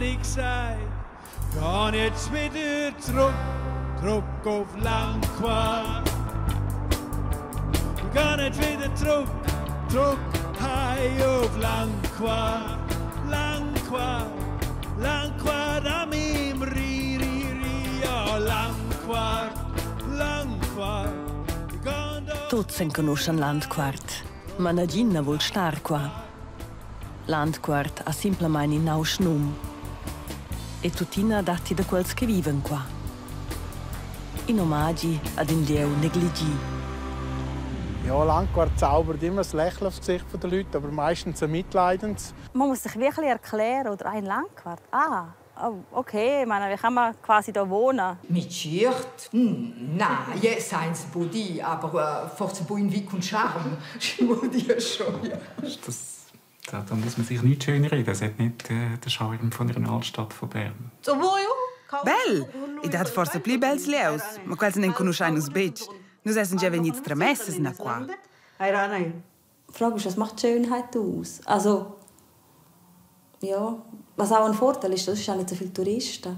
ich gesagt, geh jetzt wieder zurück auf Landquart. Ich geh jetzt wieder zurück heim auf Landquart. Landquart am im ja, Landquart. Tutti se conoscono Landquart, ma Nagina vuol star qua. Landquart ha semplicemente un nuovo nome. E tutina dati da quels che vivono qua. In omaggi ad un Leo negligì. Ja, Landquart zaubert immer das Lächeln aufs Gesicht der Leute, aber meistens ein mitleidendes. Man muss sich wirklich erklären, oder ein Landquart. Okay, wie kann man quasi hier wohnen? Mit Schicht? Nein, jetzt seien sie Budi, aber forse in Vic und Charme. Schwur schon, ja. Da muss man sich nicht schön reden. Es hat nicht den Charme von einer Altstadt von Bern. So, wo Bel! E dat forse pli bels leus, ma quels non conosciamo us bec. Nus essen già venuti tre messes na qua. Die Frage ist, was macht Schönheit aus? Also, ja, was auch ein Vorteil ist, das ist auch nicht so viele Touristen.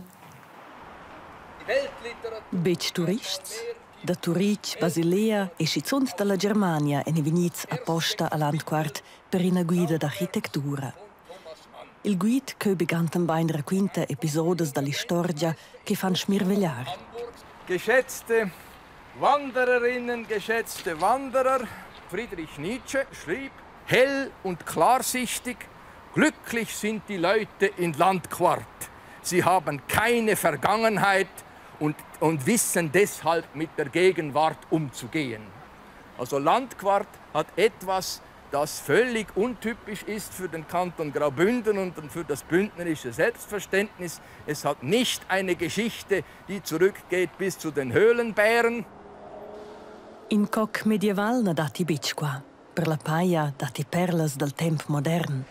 Bec turists, da Turic, Basilea e Schizont dalla Germania e venuti apposta a Landquart per una guida d'architettura. Il guid che begann bei einer quinta episodes dalla storia che fan schmirvegliar. Geschätzte Wandererinnen, geschätzte Wanderer, Friedrich Nietzsche schrieb, hell und klarsichtig, glücklich sind die Leute in Landquart. Sie haben keine Vergangenheit und wissen deshalb mit der Gegenwart umzugehen. Also Landquart hat etwas, das völlig untypisch ist für den Kanton Graubünden und für das bündnerische Selbstverständnis. Es hat nicht eine Geschichte, die zurückgeht bis zu den Höhlenbären. In coc medieval na dati bec qua, per la paia dati perlas del temp modern.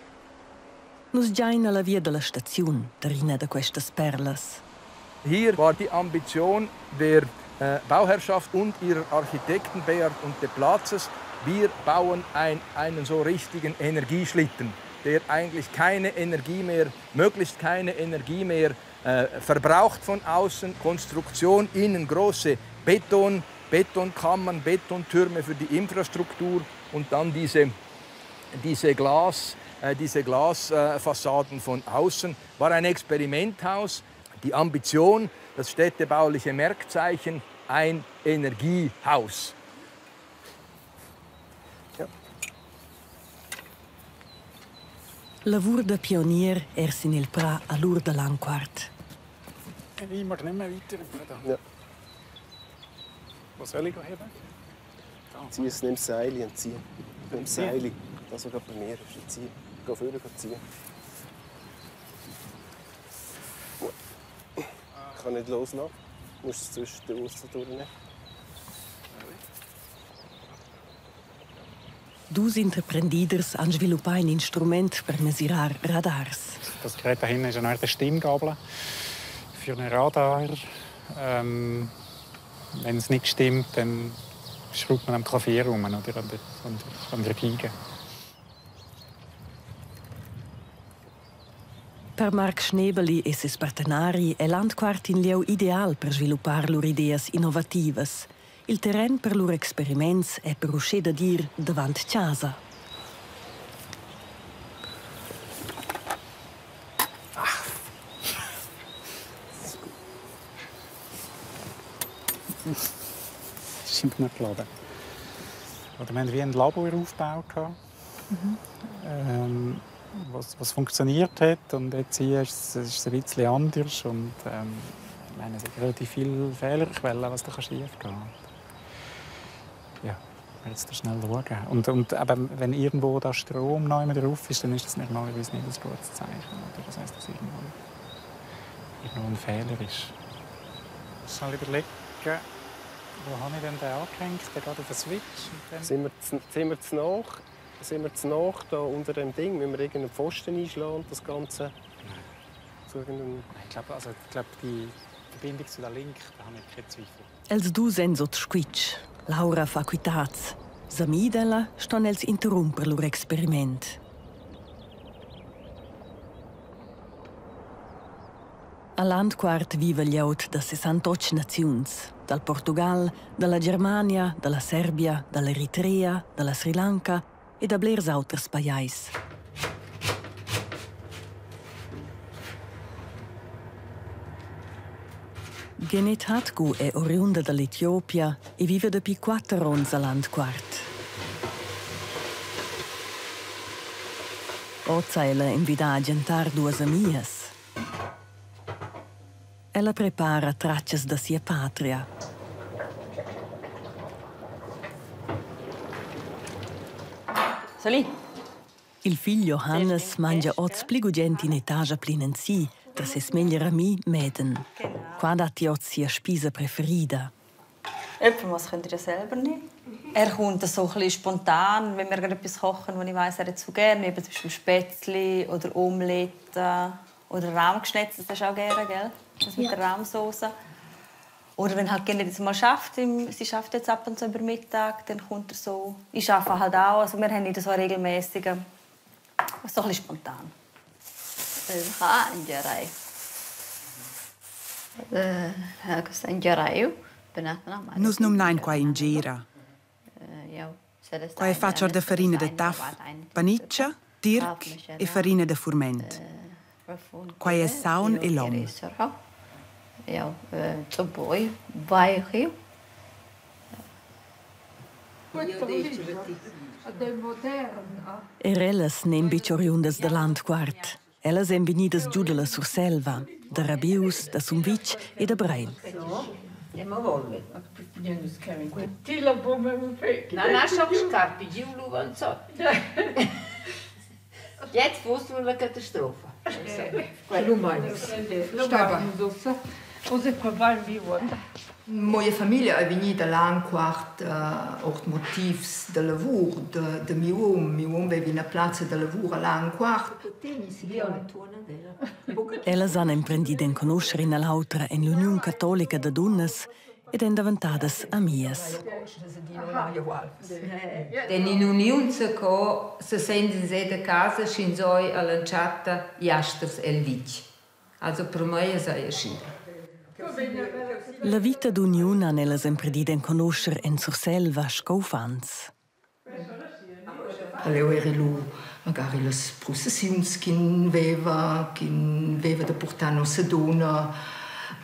Nus giaina la via della Station, darina da questas perlas. Hier war die Ambition der Bauherrschaft und ihrer Architekten Beard und de Platzes, wir bauen einen so richtigen Energieschlitten, der eigentlich keine Energie mehr, möglichst keine Energie mehr verbraucht von außen. Konstruktion, innen große Betonkammern, Betontürme für die Infrastruktur und dann diese Glasfassaden von außen. War ein Experimenthaus. Die Ambition, das städtebauliche Merkzeichen, ein Energiehaus. Ja. Lavur de pionier ers in il pra a lur de Landquart. Ich mag nicht mehr weiter. Ja. Was soll ich haben? Zieh es, nimm das Seil und zieh. Nimm das Seil. Das, was bei mir ist, zieh. Geh vorne ziehen. Ich kann nicht loslassen. Du musst es zwischen den Wurzeln durchnehmen. Dus intraprendiders han sviluppat un instrument per mesurar radars. Das Gerät da hinten ist eine Stimmgabel für einen Radar. Wenn es nicht stimmt, dann schraubt man am Klavier rum oder an der Geige. Per Marc Schnebeli e ses partenari è Landquart in leu ideal per sviluppar lur ideas innovativas. Il terreno per lur experiments è per uscire da dir davant casa. Das ist nicht geladen. Oder wir haben wie ein Labor aufgebaut, was funktioniert hat. Und jetzt hier ist es ein bisschen anders. Und, ich meine, es gibt relativ viele Fehlerquellen, was da schief gehen kann. Ja, ich will jetzt da schnell schauen. Und eben, wenn irgendwo da Strom neu drauf ist, dann ist das normalerweise nicht ein gutes Zeichen. Oder? Das heisst, dass irgendwo ein Fehler ist. Ich soll überlegen, wo habe ich denn den angehängt? Der geht auf den Switch. Sind wir zu nach da unter dem Ding? Müssen wir irgendeinen Pfosten einschlagen und das Ganze? Nein, ich glaube, die Verbindung zu der Link, da habe ich keine Zweifel. Els dus en sot squitch. Laura fa quitats. Samidela ston els interromper lur experiment. A Landquart vive gli aut da 68 naziuns, dal Portugal, dalla Germania, dalla Serbia, dall'Eritrea, dalla Sri Lanka e da blers auters pajais. Genet Hatku è oriunda dall'Etiopia e vive da più 4 anni a Landquart. Ozza ella invita a gentar 2 amias. Ella prepara traccias da sia patria. Salì. Il figlio Hannes mangia oz pligugenti in etagia plinensi, tra ses meglier ami Mäden. Qua dati oz sia spisa preferida. Was könnt ihr ja selber nicht. Kommt so ein bisschen spontan, wenn wir gerade etwas kochen, wo ich weiss, er hat zu gerne, eben zum Beispiel Spätzli oder Omelette oder Rahmgeschnetzt, das ist auch gerne, gell? Das mit der Rahmsauce. Oder wenn halt gerne jetzt mal schafft, sie schafft jetzt ab und zu über Mittag, dann kommt er so. Ich arbeite halt auch, also wir haben nicht so regelmäßig, so ein bisschen spontan. Nus non nein qua in gira. Qua è faccio da farina de taf, paniccia, tirc e farina de furment. Qua è saun e lom. Ellas nem bic oriundas da Landquart. Ellas hem venidas giù dalla Surselva, da Rabius, da Sumvic e da Breil. Jetzt fosse una catastrofe. Moja família é venida lá em quarto, os motivos de lavoro de meu homem vive na praça de lavoro lá em quarto. Ellas han emprendida in conoscere in l'autra in l'Unione Cattolica de Dunnas ed en diventadas amias. Denn in Unione se sentono in casa, scinzoi a lanciata jasters el vic. Also per me è così. La vita d'unione han ellas emprendida in conoscere in Surselva scoufans. Allora eri lui, magari le processioni che da portare nostra donna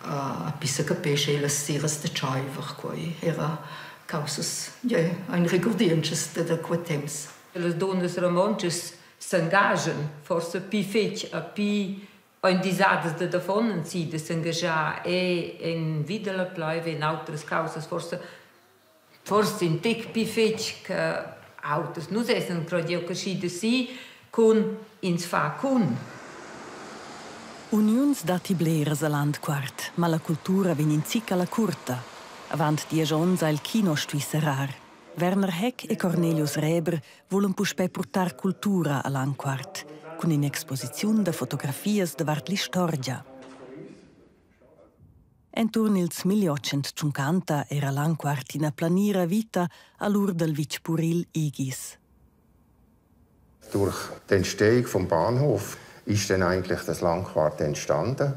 a pissa capisce e le seras de chaiver coi era causas ein recordienches de quel temps. Le donne romances s'engagen, forse pi fetch a pi ein disades de davon si de s'engagiar e in videla plaive in altres causas forse in tic pi fetch che autos nus essen prodio che si de si con ins fa con. Unions dati bleras a Landquart, ma la cultura vin in cicala curta. Avant 10 ans il kino stuisserar. Werner Heck e Cornelius Reber volen puspè portar cultura a Landquart, con un'exposizione de fotografias de vart l'istorgia. Entorn ils 1850 era Landquart in a planira vita all'ur del Vic Puril Igis. Durch die Entstehung vom Bahnhof ist dann eigentlich das Landquart entstanden.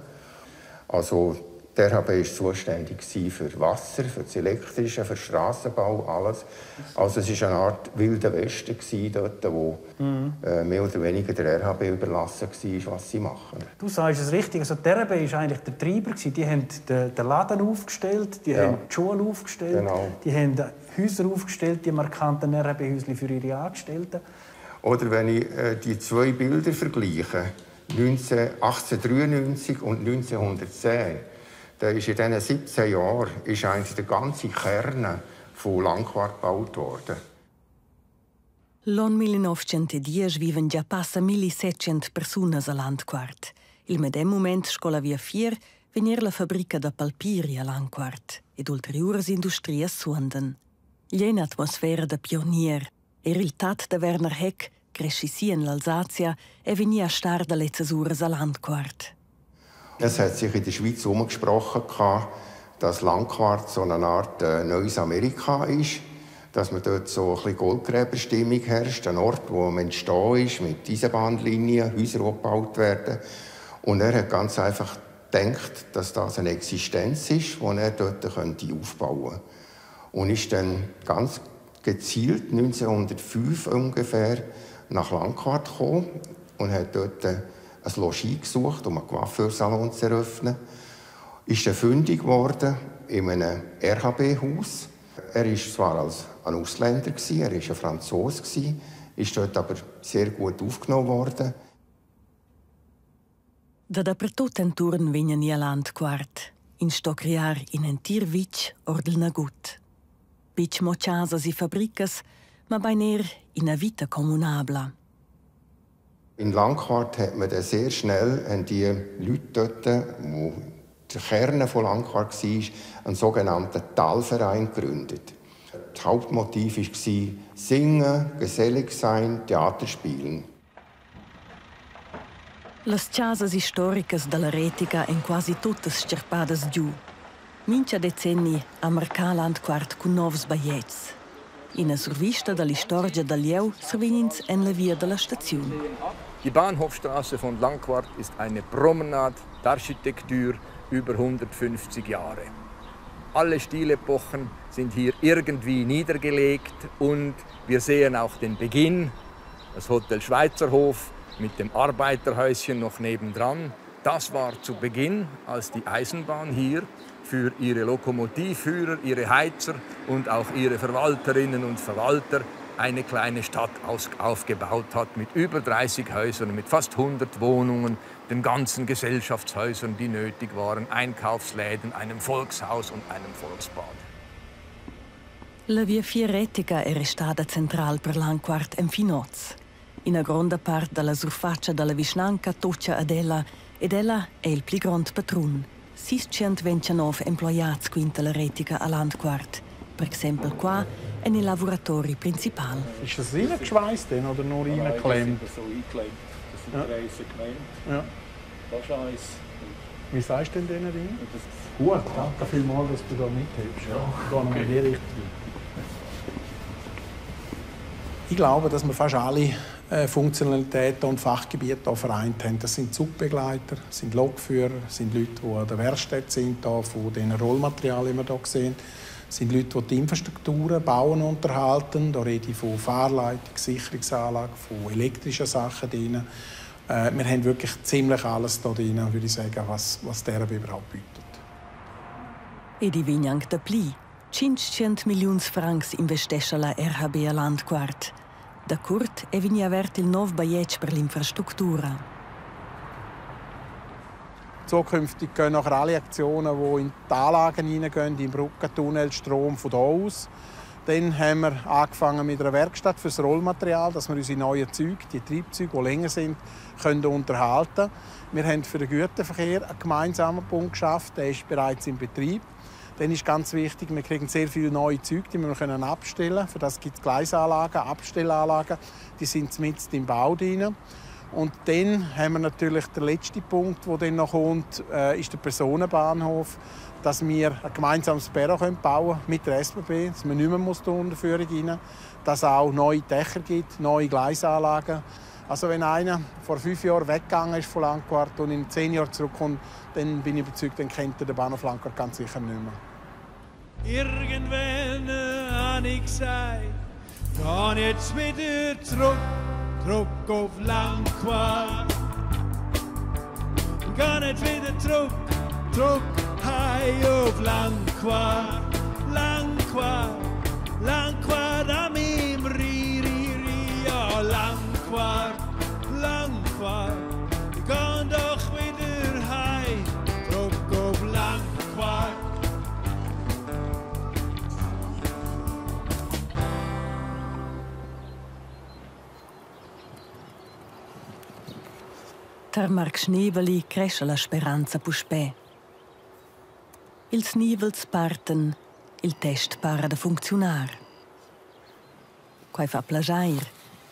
Also die RHB war zuständig für Wasser, für das Elektrische, für den Strassenbau, alles. Also es war eine Art Wilder Westen dort, wo mehr oder weniger der RHB überlassen war, was sie machen. Du sagst es richtig, also die RHB war eigentlich der Treiber. Die haben den Laden aufgestellt, die haben die Schulen aufgestellt, genau. Die haben Häuser aufgestellt, die markanten RHB-Häuschen für ihre Angestellten. Oder wenn ich die zwei Bilder vergleiche, 1893 und 1910, da ist in diesen 17 Jahren ist eigentlich der ganze Kern von Landquart gebaut worden. L'anno 1910 viven già passa 1700 personas a Landquart. Il medem moment scola via 4 venir la fabbrica da Palpiri a Landquart ed ulteriores industries suonden. Gli è un'atmosfera da pionier. Il risultat da Werner Heck, cresci in l'Alsazia, e venia a star da letzasuras a Landquart. Es hat sich in der Schweiz herumgesprochen, dass Landquart so eine Art neues Amerika ist. Dass man dort so ein bisschen Goldgräberstimmung herrscht, ein Ort, wo man entstehen ist, mit Eisenbahnlinien, Häuser, die gebaut werden. Und er hat ganz einfach denkt, dass das eine Existenz ist, die er dort aufbauen könnte. Und ist dann ganz gezielt 1905 ungefähr nach Langquart gekommen und hat dort ein Logis gesucht, um einen Coiffeursalon zu eröffnen. Ist dann fündig geworden in einem RHB-Haus. Er war zwar ein Ausländer, er war ein Franzose, ist dort aber sehr gut aufgenommen worden. Da dappertutto intorno vengono a Landquart, in sto crear in entir vic ordel gut. Vic mo casas e fabricas, ma beinahe in una vita comunabla. In Langquart hat man dann sehr schnell die Leute dort, wo der Kern von Langquart war, einen sogenannten Talverein gegründet. Das Hauptmotiv war Singen, gesellig sein, Theater spielen. Las casas históricas della Retica en quasi tuttes scerpadas giù. Mincha decenni a marcar Landquart con novs baiets. In a survista dall'istorgia dall'Ieu servinins en la via della Station. Die Bahnhofstraße von Langquart ist eine Promenade d'Architektur über 150 Jahre. Alle Stilepochen sind hier irgendwie niedergelegt und wir sehen auch den Beginn, das Hotel Schweizerhof mit dem Arbeiterhäuschen noch nebendran. Das war zu Beginn, als die Eisenbahn hier für ihre Lokomotivführer, ihre Heizer und auch ihre Verwalterinnen und Verwalter eine kleine Stadt aufgebaut hat mit über 30 Häusern, mit fast 100 Wohnungen, den ganzen Gesellschaftshäusern, die nötig waren, Einkaufsläden, einem Volkshaus und einem Volksbad. La via Fieretica era stata central per Langquart en Finoz. In a grande part della surfaccia della Vischnanca toccia ad ella ed ella è il più grande patron. 629 employati quinta la Retica a Landquart. Per esempio qua è nei lavoratori principali. Ist das reingeschweißt oder nur reingeklemmt? So eingeklemmt. Das sind 3 Segmente. Ja. Das ist eins. Wie sagst du denn denen Dingen? Gut, danke vielmals, dass du da mithebst. Ja. Ich gehe noch in die Richtung. Ich glaube, dass wir fast alle Funktionalitäten und Fachgebiete hier vereint haben. Das sind Zugbegleiter, das sind Lokführer, das sind Leute, die an der Werkstatt sind, hier, von den Rollmaterialien, die wir hier sehen. Das sind Leute, die Infrastrukturen bauen und unterhalten. Da rede ich von Fahrleitung, Sicherungsanlagen, von elektrischen Sachen drin. Wir haben wirklich ziemlich alles hier drin, würde ich sagen, was der überhaupt bietet. E di Vignang da Pli. 500 Millionen Francs investesce la RHB a Landquart. Da Kurt è vini avert il nuovo Baietsch per l'infrastruttura. Zukünftig gehen nachher alle Aktionen, die in die Anlagen hineingehen, in den Brückentunnel, Strom von hier aus. Dann haben wir angefangen mit einer Werkstatt für das Rollmaterial, dass wir unsere neuen Züge, die Triebzüge, die länger sind, können unterhalten. Wir haben für den Güterverkehr einen gemeinsamen Punkt geschafft, der ist bereits in Betrieb. Dann ist ganz wichtig, wir kriegen sehr viele neue Züge, die wir abstellen können. Für das gibt es Gleisanlagen, Abstellanlagen, die sind mitten im Bau drin. Und dann haben wir natürlich den letzten Punkt, der dann noch kommt, ist der Personenbahnhof, dass wir ein gemeinsames Perron bauen können mit der SBB, dass man nicht mehr die Unterführung rein muss, dass es auch neue Dächer gibt, neue Gleisanlagen. Also wenn einer vor 5 Jahren weggegangen ist von Langquart und in 10 Jahren zurückkommt, dann bin ich überzeugt, dann kennt er den Bahnhof Langquart ganz sicher nicht mehr. Irgendwann habe ich gesagt, geh jetzt wieder zurück auf Langquart. Geh nicht wieder zurück heim auf Langquart. Langquart an meinem ja, Langquart. Ich geh doch wieder heim, zurück auf Langquart. Ter Marc Schneveli cresce la speranza puspè. Ils nivels parten, il test para da funzionar. Quai fa plagiair,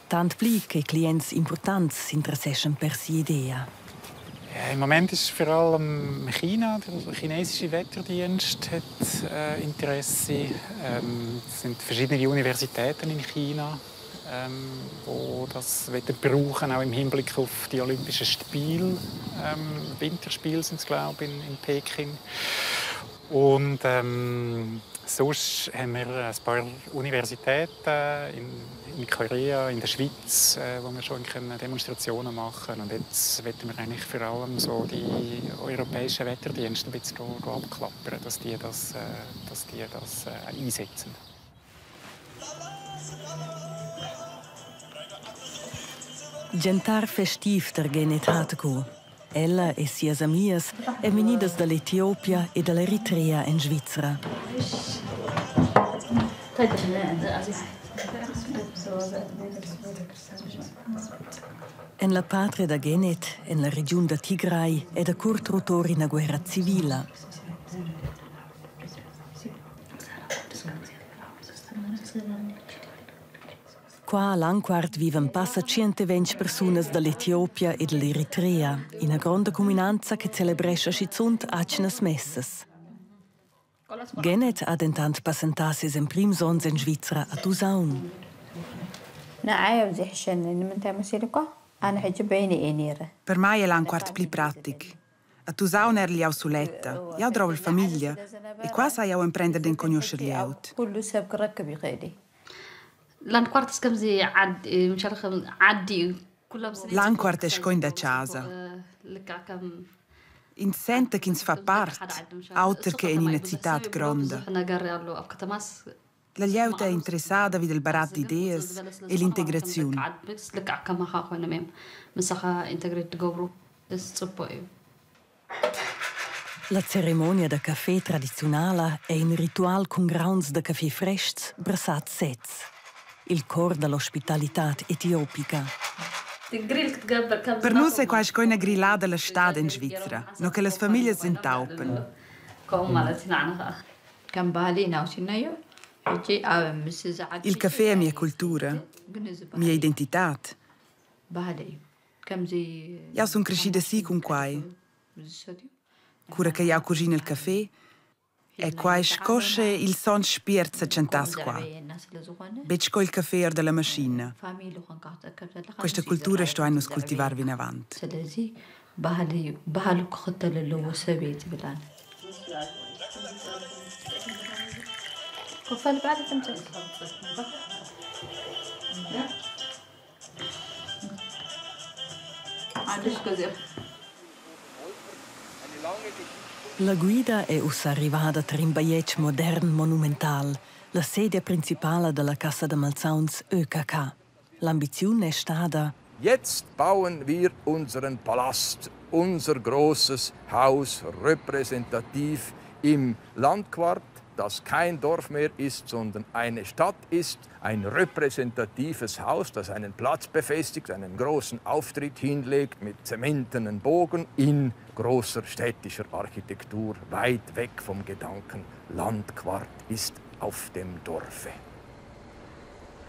tant pli che clients importants interesseschen per si idea. Ja, im Moment ist vor allem China, der chinesische Wetterdienst hat Interesse. Es sind verschiedene Universitäten in China, wo das brauchen, auch im Hinblick auf die Olympischen Spiele. Winterspiele sind es, glaube ich, in Peking. Und sonst haben wir ein paar Universitäten in Korea, in der Schweiz, wo wir schon Demonstrationen machen können. Und jetzt wollen wir eigentlich vor allem so die europäischen Wetterdienste ein bisschen abklappern, dass die das einsetzen. Gentar festiv der Genet Hatko. Ella e sias amias è venidas dall'Etiopia e dall'Eritrea in Svizzera. En la patria da Genet, en la regione da Tigray, è da curt rotor in una guerra civile. Qua a Langquart viven passa 120 personas dall'Etiopia e dall'Eritrea, in una grande comunanza che celebresce schizunt accenas messas. Genet ha intant passentassis in prim sons in Svizzera a Tusaun. Per me è Langquart pli pratic. A Tusaun er liau suletta, io trovo la famiglia, e qua sai io imprendere in conoscere gli aut. Langquart è scoin da casa. In sente che fa parte, auter che in una città grande. La liauta è interessata via del barat di idee e l'integrazione. La cerimonia da caffè tradizionale è un ritual con grounds da caffè freschi brassat sets. Il cor dell'ospitalità etiopica. Per noi è quasi una grillata alla strada in Svizzera, no che le famiglie si intaupen. Il caffè è mia cultura, mia identità. Io sono cresciuta sì con quai. Cura che io cucino il caffè, e quai scosce il son spierza centas qua. Becco il caffè della macchina. Questa cultura sto a nos coltivarvi in avanti. La guida è arrivata tra un baietto modern monumental, la sede principale della Cassa de Malzauns ÖKK. L'ambizione è stata: Jetzt bauen wir unseren Palast, unser großes Haus, repräsentativ im Landquart, das kein Dorf mehr ist, sondern eine Stadt ist. Ein repräsentatives Haus, das einen Platz befestigt, einen großen Auftritt hinlegt mit zementenen Bogen in großer städtischer Architektur, weit weg vom Gedanken, Landquart ist auf dem Dorfe.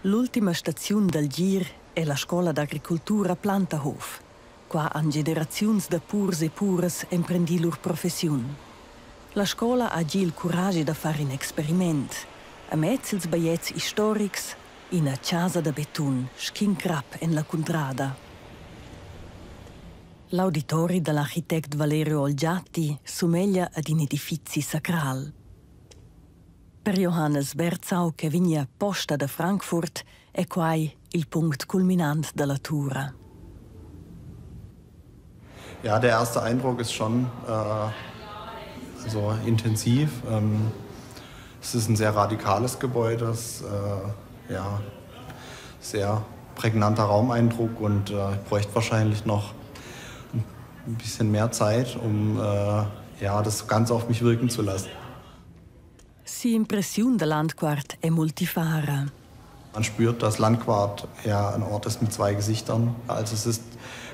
L'ultima stazione del gir è la scuola d'agricoltura Plantahof. Qua han generazioni da purs e pures imprendi lur professione. La scuola ha il coraggio da fare un esperiment. A mezzo ils baiets storics, in una casa da beton, schincrap in la contrada. L'auditori dell'architect Valerio Olgiati somiglia ad un edificio sacral. Per Johannes Berzau, che viene apposta da Frankfurt, è quai il punto culminante della Tour. Ja, der erste Eindruck ist schon also intensiv. Es ist ein sehr radikales Gebäude, das ja, sehr prägnanter Raumeindruck und ich bräuchte wahrscheinlich noch ein bisschen mehr Zeit, um ja, das ganz auf mich wirken zu lassen. Die Impression der Landquart è multifara. Man spürt, dass Landquart ja ein Ort ist mit zwei Gesichtern. Also es ist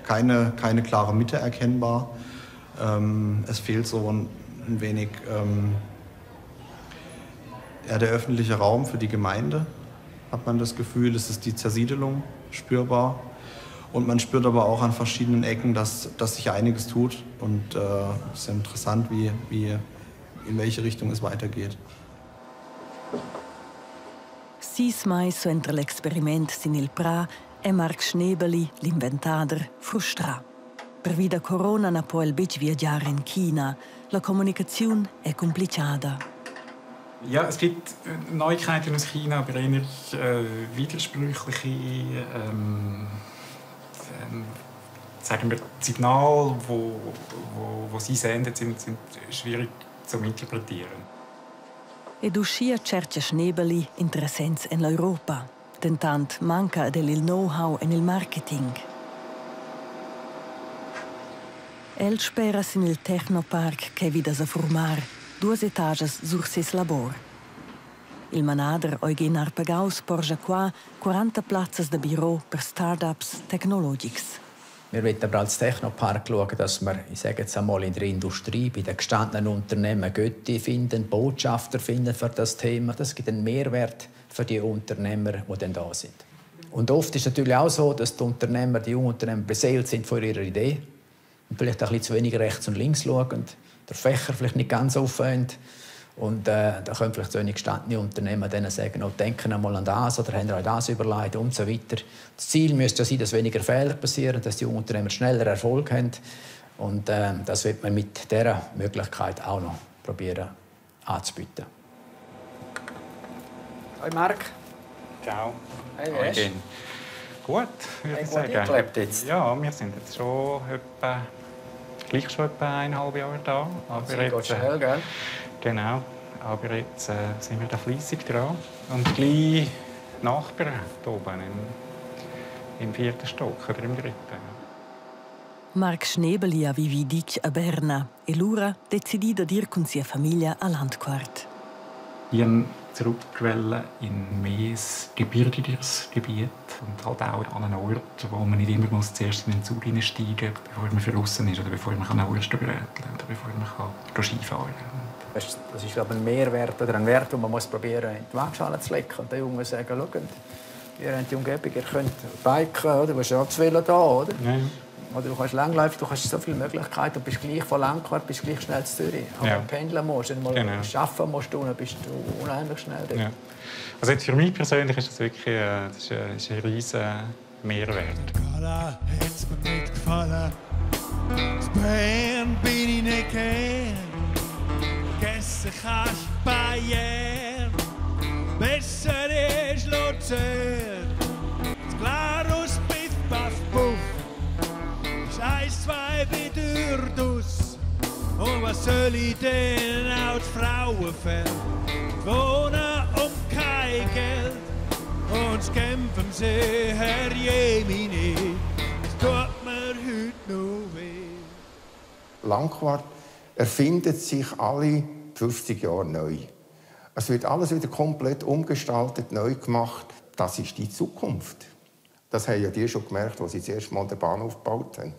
keine klare Mitte erkennbar. Es fehlt so ein wenig ja, der öffentliche Raum für die Gemeinde, hat man das Gefühl. Es ist die Zersiedelung spürbar. Und man spürt aber auch an verschiedenen Ecken, dass sich einiges tut. Und es ist interessant, in welche Richtung es weitergeht. 6 mais entre l'experiment sin il pra e Marc Schnebeli, l'inventader, frustra. Per vida corona na po el bec viaggiare in China. La Kommunikation è complicata. Ja, es gibt Neuigkeiten aus China, aber eher widersprüchliche sagen wir, Signale, wo sie senden, sind schwierig zu interpretieren. Ed uscia cerca Schnebeli interessants in l'Europa. Tentant manca del know-how e il marketing. El spera sin il Technopark che vida a formar 2 etages sur ses labor. Il manader Eugen Arpagaus porge qua 40 platzas de Büro per Startups Technologics. Wir wollen aber als Technopark schauen, dass wir, ich sage jetzt einmal, in der Industrie, bei den gestandenen Unternehmen Götti finden, Botschafter finden für das Thema. Das gibt einen Mehrwert für die Unternehmer, die dann da sind. Und oft ist es natürlich auch so, dass die Unternehmer, die jungen Unternehmer beseelt sind von ihrer Idee und vielleicht ein bisschen zu wenig rechts und links schauen, der Fächer vielleicht nicht ganz offen haben. Und da können vielleicht so gestandene Unternehmer denen sagen, oh, denken einmal an das oder haben euch das überlegt und so weiter. Das Ziel müsste ja sein, dass weniger Fehler passieren, dass die Unternehmer schneller Erfolg haben. Und das wird man mit dieser Möglichkeit auch noch probieren anzubieten. Hi Marc. Ciao. Hey, wie ist? Gut, würde ich sagen. Gelebt jetzt? Ja, wir sind jetzt schon etwa 1,5 Jahre da. Aber das geht schnell, gell? Genau. Aber jetzt sind wir da fleissig dran. Und gleich Nachbarn hier oben im 4. Stock oder im 3. Marc Schnebeli vivi dic a Berna e l'ura decidida dir con sia famiglia a Landquart. Ich wollte zurück in mehr gebirgigeres Gebiet und halt auch an einen Ort, wo man nicht immer zuerst in den Zug hineinsteigen muss, bevor man draussen ist oder bevor man eine Wurst bröteln kann oder bevor man Skifahren kann. Das ist glaube ich, ein Mehrwert oder ein Wert, den man probieren in die Waagschale zu legen. Und den Jungen sagen, schaut, ihr habt die Umgebung, ihr könnt biken, oder? Du hast ja das Velo da, oder? Ja. Oder du kannst Langlauf, du hast so viele Möglichkeiten. Du bist gleich von Langquart, bist gleich schnell zu Zürich. Aber ja. Pendeln musst, wenn du mal arbeiten musst, dann bist du unheimlich schnell dort. Ja. Also jetzt für mich persönlich ist das wirklich das ist ein riesiger Mehrwert. Gala hat's mir nicht gefallen. Das Bern bin ich nicht gern. Vergessen kannst Bayern. Besser ist Luzern. Das Glarus, Biff, Baff, Puff. 1, 2 Bedürfnis. Und was soll ich denn aus Frauenfeld? Wohnen kein Geld. Und kämpfen sie, Herr Jemini. Es tut mir heute noch weh. Landquart erfindet sich alle 50 Jahre neu. Es wird alles wieder komplett umgestaltet, neu gemacht. Das ist die Zukunft. Das haben ja die schon gemerkt, als sie das erste Mal den Bahnhof gebaut haben.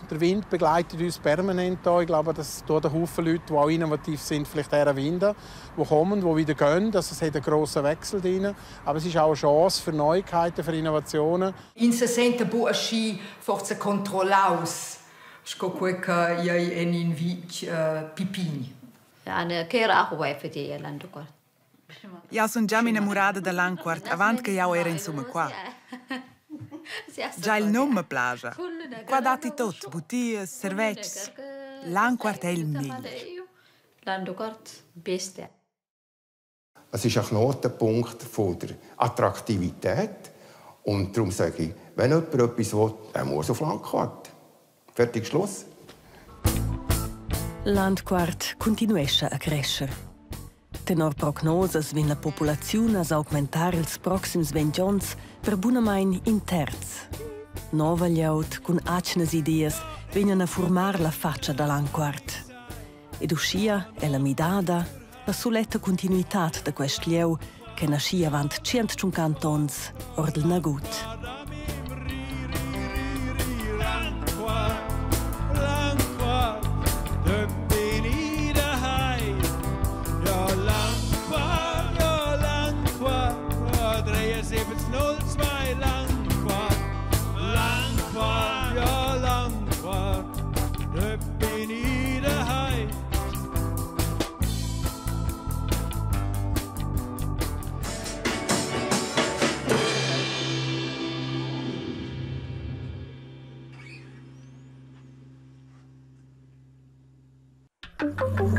Der Wind begleitet uns permanent hier. Ich glaube, dass hier ein Haufen Leute, die auch innovativ sind, vielleicht eher Winden, die kommen, die wieder gehen. Also es hat einen grossen Wechsel drin. Aber es ist auch eine Chance für Neuigkeiten, für Innovationen. In 60 Burschi forse controllaus. Scocueca iai en in vic pipini. Ana che era a per te Landquart. Ja, sono già innamorata da Landquart, avanti che io ero insomma qua. Già il nome piace. Qua dati tutto, bottiglie, cerveci. Landquart è il meglio. Landquart, beste. Es ist ein Knotenpunkt der Attraktivität. Und darum sage ich, wenn jemand etwas will, dann muss auf Landquart. Fertig, Schluss. Landquart continuesce a crescer. Tenor prognoses vin la popolazione a augmentar ils proxims 20 ans per bunamain in terz. Nova glieud cun acnes ideas vegnan a formar la faccia da Landquart. Ed uscia è la midada, la soletta continuitat da quest lieu che nascia avant 150 ans or del Nagut. Thank